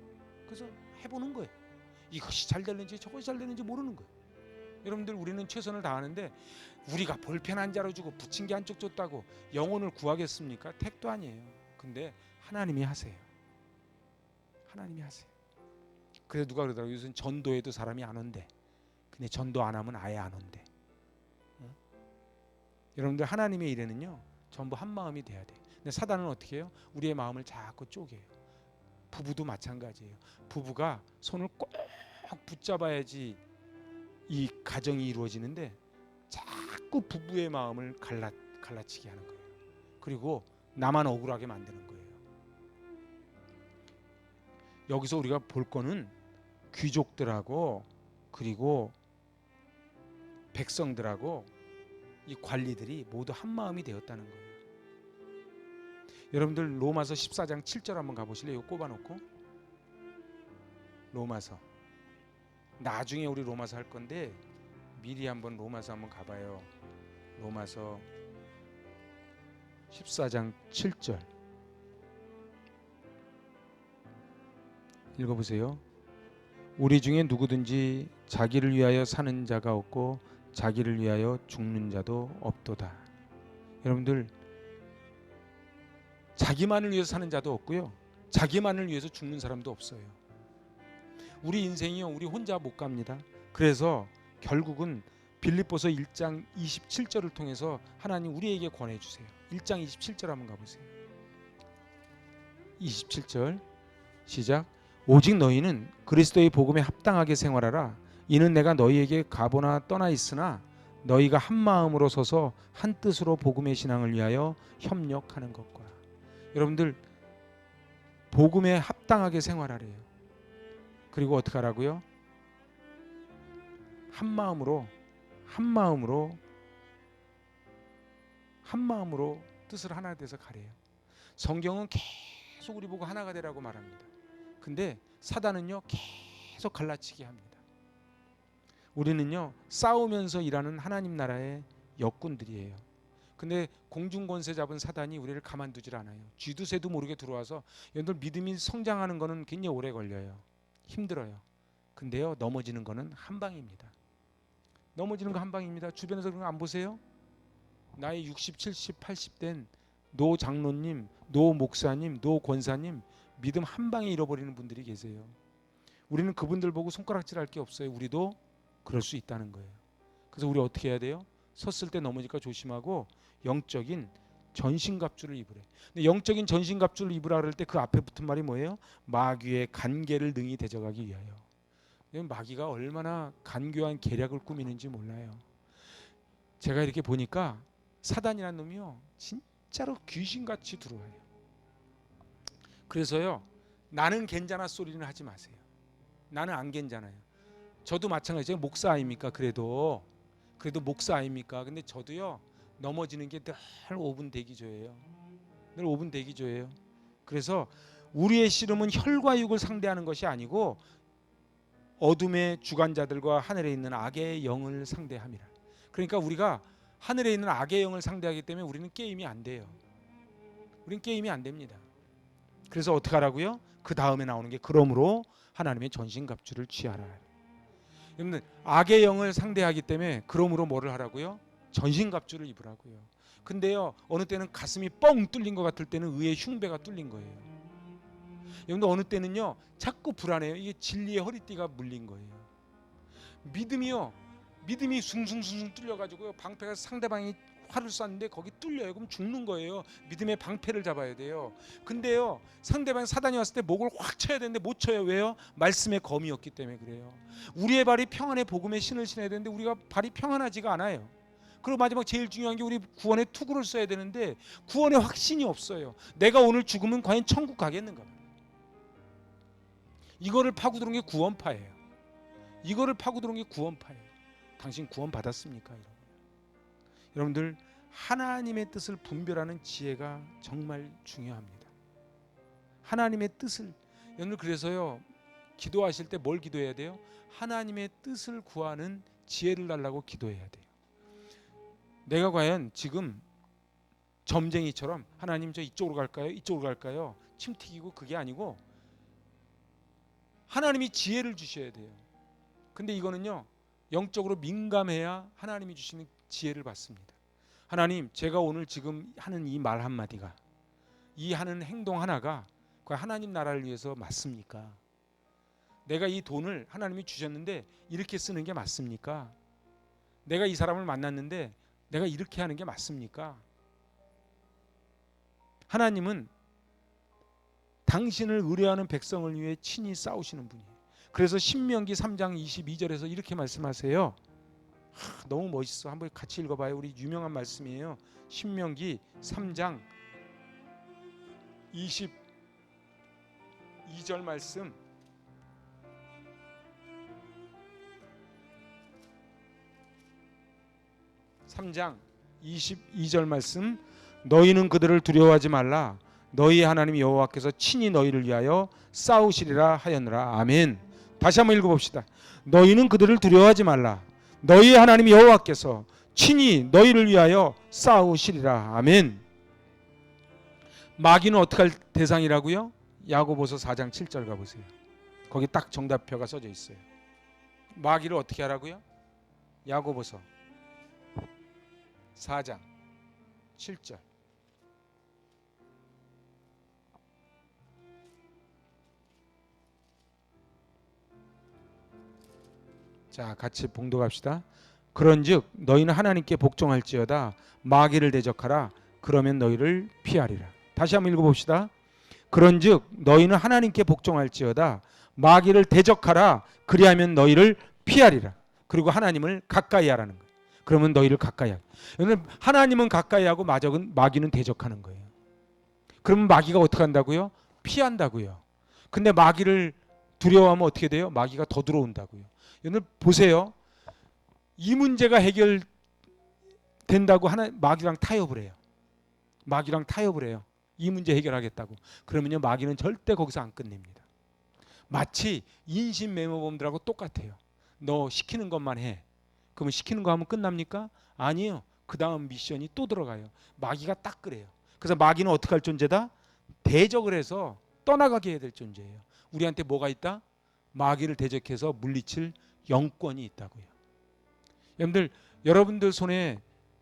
그래서 해보는 거예요. 이것이 잘 되는지 저것이 잘 되는지 모르는 거예요. 여러분들, 우리는 최선을 다하는데 우리가 볼펜 한 자루 주고 부침개 한쪽 줬다고 영혼을 구하겠습니까? 택도 아니에요. 근데 하나님이 하세요. 하나님이 하세요. 그래서 누가 그러더라고요. 요즘 전도에도 사람이 안 온대. 근데 전도 안 하면 아예 안 온대. 여러분들, 하나님의 일에는요, 전부 한 마음이 돼야 돼. 근데 사단은 어떻게 해요? 우리의 마음을 자꾸 쪼개요. 부부도 마찬가지예요. 부부가 손을 꼭 붙잡아야지 이 가정이 이루어지는데 자꾸 부부의 마음을 갈라치게 하는 거예요. 그리고 나만 억울하게 만드는 거예요. 여기서 우리가 볼 거는 귀족들하고 그리고 백성들하고 이 관리들이 모두 한 마음이 되었다는 거예요. 여러분들, 로마서 14장 7절 한번 가보실래요? 이거 꼽아놓고. 로마서, 나중에 우리 로마서 할 건데 미리 한번 로마서 한번 가봐요. 로마서 14장 7절 읽어보세요. 우리 중에 누구든지 자기를 위하여 사는 자가 없고 자기를 위하여 죽는 자도 없도다. 여러분들, 자기만을 위해서 사는 자도 없고요, 자기만을 위해서 죽는 사람도 없어요. 우리 인생이요, 우리 혼자 못 갑니다. 그래서 결국은 빌립보서 1장 27절을 통해서 하나님 우리에게 권해주세요. 1장 27절 한번 가보세요. 27절 시작. 오직 너희는 그리스도의 복음에 합당하게 생활하라. 이는 내가 너희에게 가보나 떠나 있으나 너희가 한 마음으로 서서 한 뜻으로 복음의 신앙을 위하여 협력하는 것과. 여러분들, 복음에 합당하게 생활하래요. 그리고 어떻게 하라고요? 한 마음으로 뜻을 하나 돼서 가래요. 성경은 계속 우리 보고 하나가 되라고 말합니다. 근데 사단은요, 계속 갈라치게 합니다. 우리는요, 싸우면서 일하는 하나님 나라의 역군들이에요. 근데 공중권세 잡은 사단이 우리를 가만두질 않아요. 쥐도 새도 모르게 들어와서, 여러분들, 믿음이 성장하는 거는 굉장히 오래 걸려요. 힘들어요. 근데요, 넘어지는 거는 한 방입니다. 넘어지는 거 한 방입니다. 주변에서 그런 거 안 보세요? 나이 60, 70, 80 된 노 장로님, 노 목사님, 노 권사님 믿음 한 방에 잃어버리는 분들이 계세요. 우리는 그분들 보고 손가락질할 게 없어요. 우리도 그럴 수 있다는 거예요. 그래서 우리 어떻게 해야 돼요? 섰을 때 넘어질까 조심하고 영적인 전신갑주를 입으래. 근데 영적인 전신갑주를 입으라 그럴 때 그 앞에 붙은 말이 뭐예요? 마귀의 간계를 능히 대적하기 위하여. 마귀가 얼마나 간교한 계략을 꾸미는지 몰라요. 제가 이렇게 보니까 사단이라는 놈이요 진짜로 귀신같이 들어와요. 그래서요 나는 괜찮아 소리는 하지 마세요. 나는 안 괜찮아요. 저도 마찬가지예요. 목사 아닙니까? 그래도 목사 아닙니까? 근데 저도요 넘어지는 게 늘 5분 대기조예요. 늘 5분 대기조예요. 그래서 우리의 씨름은 혈과 육을 상대하는 것이 아니고 어둠의 주관자들과 하늘에 있는 악의 영을 상대함이라. 그러니까 우리가 하늘에 있는 악의 영을 상대하기 때문에 우리는 게임이 안 돼요. 우리는 게임이 안 됩니다. 그래서 어떻게 하라고요? 그 다음에 나오는 게 그러므로 하나님의 전신갑주를 취하라. 여러분들 악의 영을 상대하기 때문에 그러므로 뭐를 하라고요? 전신갑주를 입으라고요. 근데요 어느 때는 가슴이 뻥 뚫린 것 같을 때는 의의 흉배가 뚫린 거예요. 여러분들 어느 때는요 자꾸 불안해요. 이게 진리의 허리띠가 물린 거예요. 믿음이 숭숭숭 뚫려가지고요 방패가 상대방이 활을 쐈는데 거기 뚫려요. 그럼 죽는 거예요. 믿음의 방패를 잡아야 돼요. 근데요 상대방이 사단이 왔을 때 목을 확 쳐야 되는데 못 쳐요. 왜요? 말씀의 검이었기 때문에 그래요. 우리의 발이 평안의 복음의 신을 신어야 되는데 우리가 발이 평안하지가 않아요. 그리고 마지막 제일 중요한 게 우리 구원의 투구를 써야 되는데 구원의 확신이 없어요. 내가 오늘 죽으면 과연 천국 가겠는가? 이거를 파고드는 게 구원파예요. 이거를 파고드는 게 구원파예요. 당신 구원 받았습니까? 여러분들 하나님의 뜻을 분별하는 지혜가 정말 중요합니다. 하나님의 뜻을 여러분들 그래서요 기도하실 때 뭘 기도해야 돼요? 하나님의 뜻을 구하는 지혜를 달라고 기도해야 돼요. 내가 과연 지금 점쟁이처럼 하나님 저 이쪽으로 갈까요? 이쪽으로 갈까요? 침 튀기고 그게 아니고 하나님이 지혜를 주셔야 돼요. 근데 이거는요 영적으로 민감해야 하나님이 주시는 지혜를 받습니다. 하나님 제가 오늘 지금 하는 이 말 한마디가 이 하는 행동 하나가 하나님 나라를 위해서 맞습니까? 내가 이 돈을 하나님이 주셨는데 이렇게 쓰는 게 맞습니까? 내가 이 사람을 만났는데 내가 이렇게 하는 게 맞습니까? 하나님은 당신을 의뢰하는 백성을 위해 친히 싸우시는 분이에요. 그래서 신명기 3장 22절에서 이렇게 말씀하세요. 너무 멋있어. 한번 같이 읽어봐요. 우리 유명한 말씀이에요. 신명기 3장 22절 말씀. (3장 22절) 말씀. 너희는 그들을 두려워하지 말라. 너희 하나님 여호와께서 친히 너희를 위하여 싸우시리라 하였느라. 아멘. 다시 한번 읽어봅시다. 너희는 그들을 두려워하지 말라. 너희 하나님 여호와께서 친히 너희를 위하여 싸우시리라. 아멘. 마귀는 어떻게 할 대상이라고요? 야고보서 4장 7절 가보세요. 거기 딱 정답표가 써져 있어요. 마귀를 어떻게 하라고요? 야고보서 4장 7절. 자, 같이 봉독합시다. 그런즉 너희는 하나님께 복종할지어다. 마귀를 대적하라. 그러면 너희를 피하리라. 다시 한번 읽어봅시다. 그런즉 너희는 하나님께 복종할지어다. 마귀를 대적하라. 그리하면 너희를 피하리라. 그리고 하나님을 가까이 하라는 거예요. 그러면 너희를 가까이 하라. 하나님은 가까이 하고 마귀는 대적하는 거예요. 그러면 마귀가 어떻게 한다고요? 피한다고요. 근데 마귀를 두려워하면 어떻게 돼요? 마귀가 더 들어온다고요. 여러분 보세요. 이 문제가 해결된다고 마귀랑 타협을 해요. 마귀랑 타협을 해요. 이 문제 해결하겠다고. 그러면요 마귀는 절대 거기서 안 끝냅니다. 마치 인신매매범들하고 똑같아요. 너 시키는 것만 해. 그러면 시키는 거 하면 끝납니까? 아니에요. 그 다음 미션이 또 들어가요. 마귀가 딱 그래요. 그래서 마귀는 어떻게 할 존재다? 대적을 해서 떠나가게 해야 될 존재예요. 우리한테 뭐가 있다? 마귀를 대적해서 물리칠 영권이 있다고요. 여러분들 손에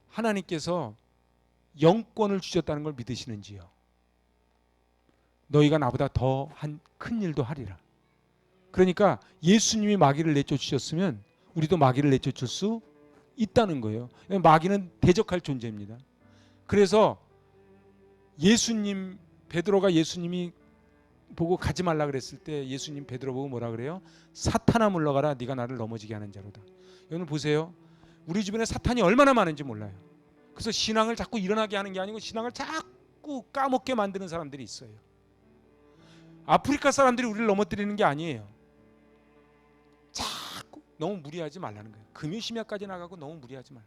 하나님께서 영권을 주셨다는 걸 믿으시는지요? 너희가 나보다 더 큰 일도 하리라. 그러니까 예수님이 마귀를 내쫓으셨으면 우리도 마귀를 내쫓을 수 있다는 거예요. 마귀는 대적할 존재입니다. 그래서 베드로가 예수님이 보고 가지 말라 그랬을 때 예수님 베드로 보고 뭐라 그래요? 사탄아 물러가라, 네가 나를 넘어지게 하는 자로다. 여러분 보세요. 우리 주변에 사탄이 얼마나 많은지 몰라요. 그래서 신앙을 자꾸 일어나게 하는 게 아니고 신앙을 자꾸 까먹게 만드는 사람들이 있어요. 아프리카 사람들이 우리를 넘어뜨리는 게 아니에요. 자꾸 너무 무리하지 말라는 거예요. 금요심야까지 나가고 너무 무리하지 말라.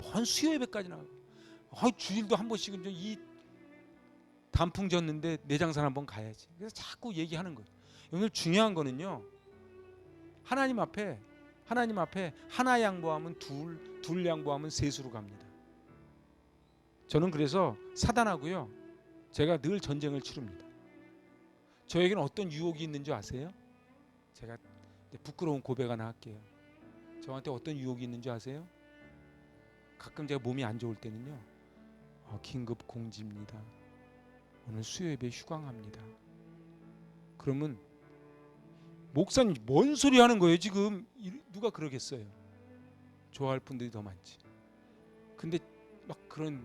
뭔 수요 예배까지 나가고 주일도 한 번씩은 이 단풍 졌는데 내장산 한번 가야지. 그래서 자꾸 얘기하는 거예요. 오늘 중요한 거는요. 하나님 앞에 하나 양보하면 둘 양보하면 셋으로 갑니다. 저는 그래서 사단하고요. 제가 늘 전쟁을 치릅니다. 저에게는 어떤 유혹이 있는 줄 아세요? 제가 부끄러운 고백 하나 할게요. 저한테 어떤 유혹이 있는 줄 아세요? 가끔 제가 몸이 안 좋을 때는요. 긴급 공지입니다. 오늘 수요예배 휴강합니다. 그러면 목사님 뭔 소리 하는 거예요 지금? 누가 그러겠어요? 좋아할 분들이 더 많지. 근데 막 그런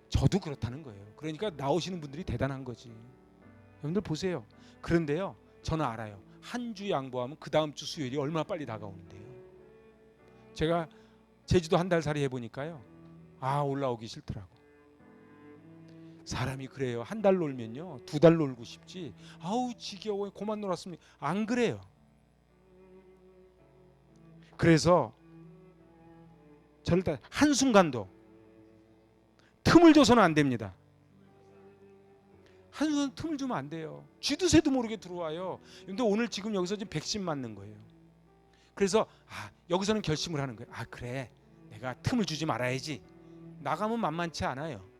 저도 그렇다는 거예요. 그러니까 나오시는 분들이 대단한 거지. 여러분들 보세요. 그런데요 저는 알아요. 한 주 양보하면 그 다음 주 수요일이 얼마나 빨리 다가오는데요. 제가 제주도 한 달 살이 해보니까요. 올라오기 싫더라고. 사람이 그래요. 한 달 놀면요 2달 놀고 싶지. 지겨워 그만 놀았으면 안 그래요. 그래서 절대 한순간도 틈을 줘서는 안 됩니다. 한순간 틈을 주면 안 돼요. 쥐도 새도 모르게 들어와요. 근데 오늘 지금 여기서 지금 백신 맞는 거예요. 그래서 여기서는 결심을 하는 거예요. 그래 내가 틈을 주지 말아야지. 나가면 만만치 않아요.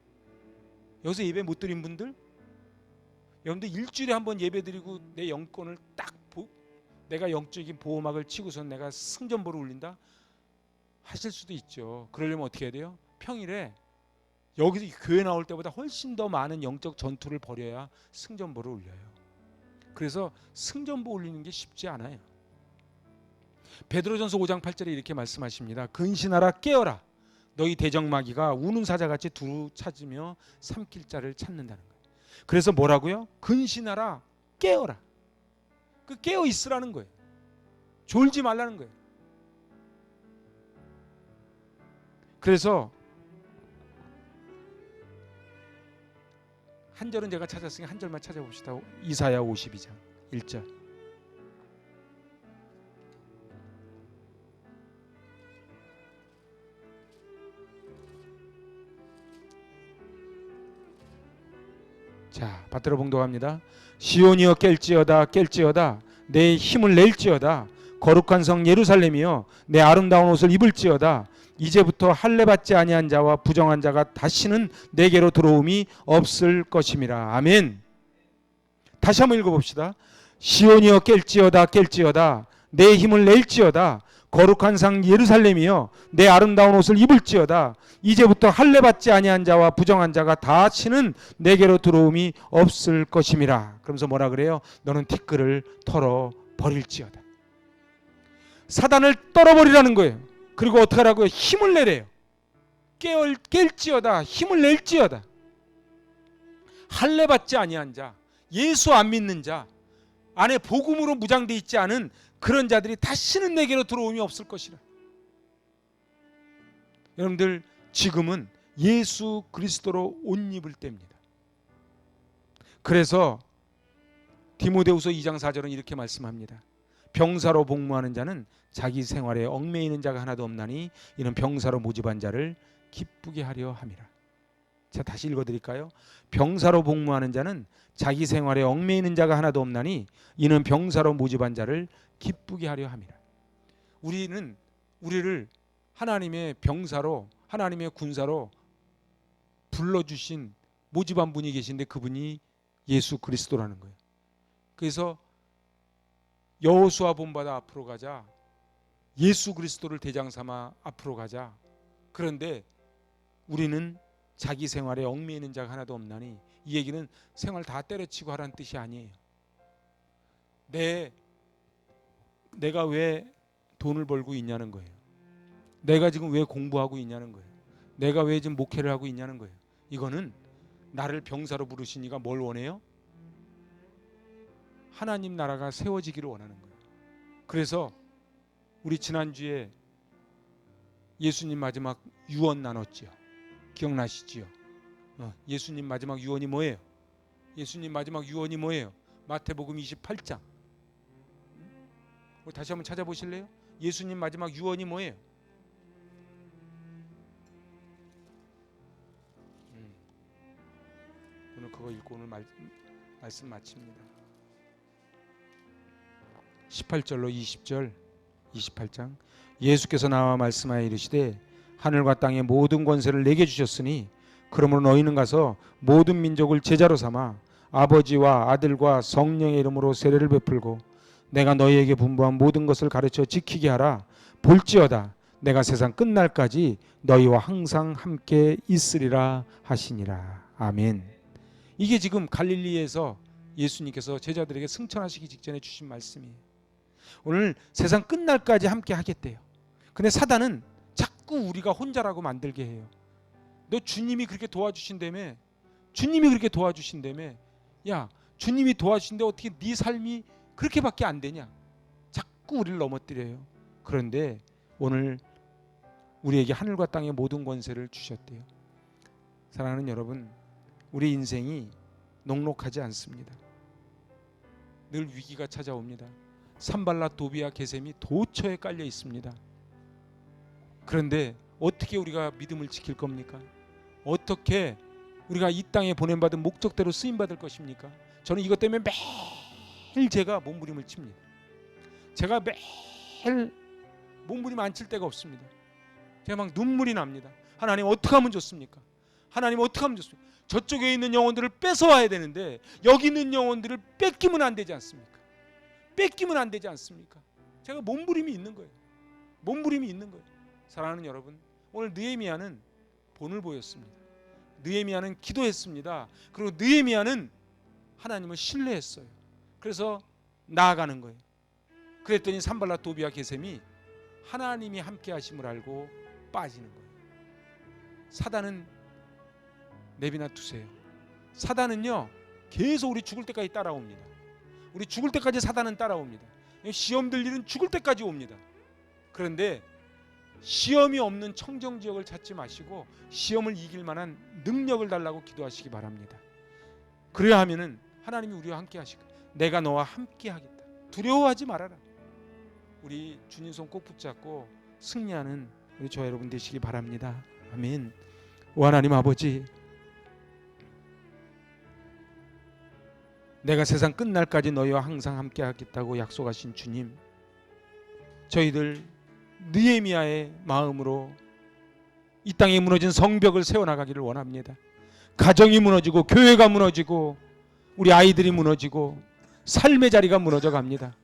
여기서 예배 못 드린 분들, 여러분들 일주일에 한 번 예배 드리고 내 영권을 딱 내가 영적인 보호막을 치고선 내가 승전보를 울린다 하실 수도 있죠. 그러려면 어떻게 해야 돼요? 평일에 여기서 교회 나올 때보다 훨씬 더 많은 영적 전투를 벌여야 승전보를 울려요. 그래서 승전보 울리는 게 쉽지 않아요. 베드로전서 5장 8절에 이렇게 말씀하십니다. 근신하라 깨어라. 너희 대적마귀가 우는 사자같이 두루 찾으며 삼킬 자를 찾는다는 거예요. 그래서 뭐라고요? 근신하라 깨어라. 깨어 있으라는 거예요. 졸지 말라는 거예요. 그래서 한 절은 제가 찾았으니 한 절만 찾아봅시다. 이사야 52장 1절. 자, 받들어 봉독합니다. 시온이여 깰지어다 깰지어다 내 힘을 낼지어다 거룩한 성 예루살렘이여 내 아름다운 옷을 입을지어다 이제부터 할례 받지 아니한 자와 부정한 자가 다시는 내게로 들어옴이 없을 것임이라. 아멘. 다시 한번 읽어봅시다. 시온이여 깰지어다 깰지어다 내 힘을 낼지어다 거룩한 상 예루살렘이여 내 아름다운 옷을 입을지어다 이제부터 할례 받지 아니한 자와 부정한 자가 다시는 내게로 들어옴이 없을 것임이라. 그러면서 뭐라 그래요? 너는 티끌을 털어 버릴지어다. 사단을 떨어버리라는 거예요. 그리고 어떻게 하라고요? 힘을 내래요. 깰지어다 힘을 낼지어다. 할례 받지 아니한 자, 예수 안 믿는 자, 안에 복음으로 무장되어 있지 않은 그런 자들이 다시는 내게로 들어옴이 없을 것이라. 여러분들 지금은 예수 그리스도로 옷 입을 때입니다. 그래서 디모데후서 2장 4절은 이렇게 말씀합니다. 병사로 복무하는 자는 자기 생활에 얽매이는 자가 하나도 없나니 이는 병사로 모집한 자를 기쁘게 하려 함이라. 자, 다시 읽어드릴까요? 병사로 복무하는 자는 자기 생활에 얽매이는 자가 하나도 없나니 이는 병사로 모집한 자를 기쁘게 하려 함이라. 우리를 하나님의 병사로 하나님의 군사로 불러주신 모집한 분이 계신데 그분이 예수 그리스도라는 거예요. 그래서 여호수아 본받아 앞으로 가자. 예수 그리스도를 대장 삼아 앞으로 가자. 그런데 우리는 자기 생활에 얽매이는 자가 하나도 없나니 이 얘기는 생활 다 때려치고 하라는 뜻이 아니에요. 내가 왜 돈을 벌고 있냐는 거예요. 내가 지금 왜 공부하고 있냐는 거예요. 내가 왜 지금 목회를 하고 있냐는 거예요. 이거는 나를 병사로 부르시니까 뭘 원해요? 하나님 나라가 세워지기를 원하는 거예요. 그래서 우리 지난주에 예수님 마지막 유언 나눴지요. 기억나시지요? 예수님 마지막 유언이 뭐예요? 예수님 마지막 유언이 뭐예요? 마태복음 28장. 다시 한번 찾아보실래요? 예수님 마지막 유언이 뭐예요? 오늘 그거 읽고 오늘 말씀 마칩니다. 18절로 20절 28장. 예수께서 나와 말씀하여 이르시되 하늘과 땅의 모든 권세를 내게 주셨으니 그러므로 너희는 가서 모든 민족을 제자로 삼아 아버지와 아들과 성령의 이름으로 세례를 베풀고 내가 너희에게 분부한 모든 것을 가르쳐 지키게 하라. 볼지어다 내가 세상 끝날까지 너희와 항상 함께 있으리라 하시니라. 아멘. 이게 지금 갈릴리에서 예수님께서 제자들에게 승천하시기 직전에 주신 말씀이에요. 오늘 세상 끝날까지 함께 하겠대요. 근데 사단은 자꾸 우리가 혼자라고 만들게 해요. 너 주님이 그렇게 도와주신다며, 주님이 그렇게 도와주신다며, 야 주님이 도와주신데 어떻게 네 삶이 그렇게밖에 안 되냐, 자꾸 우리를 넘어뜨려요. 그런데 오늘 우리에게 하늘과 땅의 모든 권세를 주셨대요. 사랑하는 여러분, 우리 인생이 녹록하지 않습니다. 늘 위기가 찾아옵니다. 산발랏 도비아 게셈이 도처에 깔려 있습니다. 그런데 어떻게 우리가 믿음을 지킬 겁니까? 어떻게 우리가 이 땅에 보냄받은 목적대로 쓰임받을 것입니까? 저는 이것 때문에 매일 제가 몸부림을 칩니다. 제가 매일 몸부림 안 칠 때가 없습니다. 제가 막 눈물이 납니다. 하나님 어떻게 하면 좋습니까? 하나님 어떻게 하면 좋습니까? 저쪽에 있는 영혼들을 뺏어와야 되는데 여기 있는 영혼들을 뺏기면 안 되지 않습니까? 뺏기면 안 되지 않습니까? 제가 몸부림이 있는 거예요. 몸부림이 있는 거예요. 사랑하는 여러분, 오늘 느헤미야는 본을 보였습니다. 느헤미야는 기도했습니다. 그리고 느헤미야는 하나님을 신뢰했어요. 그래서 나아가는 거예요. 그랬더니 산발랏 도비아 게셈이 하나님이 함께 하심을 알고 빠지는 거예요. 사단은 내비나 두세요. 사단은요 계속 우리 죽을 때까지 따라옵니다. 우리 죽을 때까지 사단은 따라옵니다. 시험 들 일은 죽을 때까지 옵니다. 그런데 시험이 없는 청정지역을 찾지 마시고 시험을 이길 만한 능력을 달라고 기도하시기 바랍니다. 그래야 하면은 하나님이 우리와 함께 하실 거예요. 내가 너와 함께 하겠다. 두려워하지 말아라. 우리 주님 손 꼭 붙잡고 승리하는 우리 저와 여러분 되시기 바랍니다. 아멘. 오 하나님 아버지, 내가 세상 끝날까지 너희와 항상 함께 하겠다고 약속하신 주님, 저희들 느헤미야의 마음으로 이 땅에 무너진 성벽을 세워나가기를 원합니다. 가정이 무너지고 교회가 무너지고 우리 아이들이 무너지고 삶의 자리가 무너져 갑니다.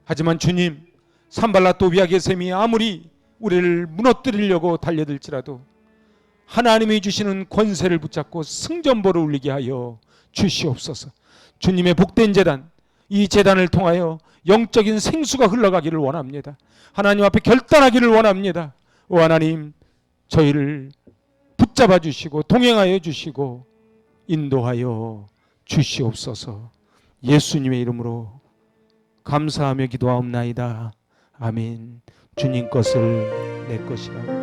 하지만 주님, 산발랏 도비아 게셈이 아무리 우리를 무너뜨리려고 달려들지라도 하나님이 주시는 권세를 붙잡고 승전보를 울리게 하여 주시옵소서. 주님의 복된 재단, 이 재단을 통하여 영적인 생수가 흘러가기를 원합니다. 하나님 앞에 결단하기를 원합니다. 오 하나님, 저희를 붙잡아 주시고 동행하여 주시고 인도하여 주시옵소서. 예수님의 이름으로 감사하며 기도하옵나이다. 아멘. 주님 것을 내 것이라.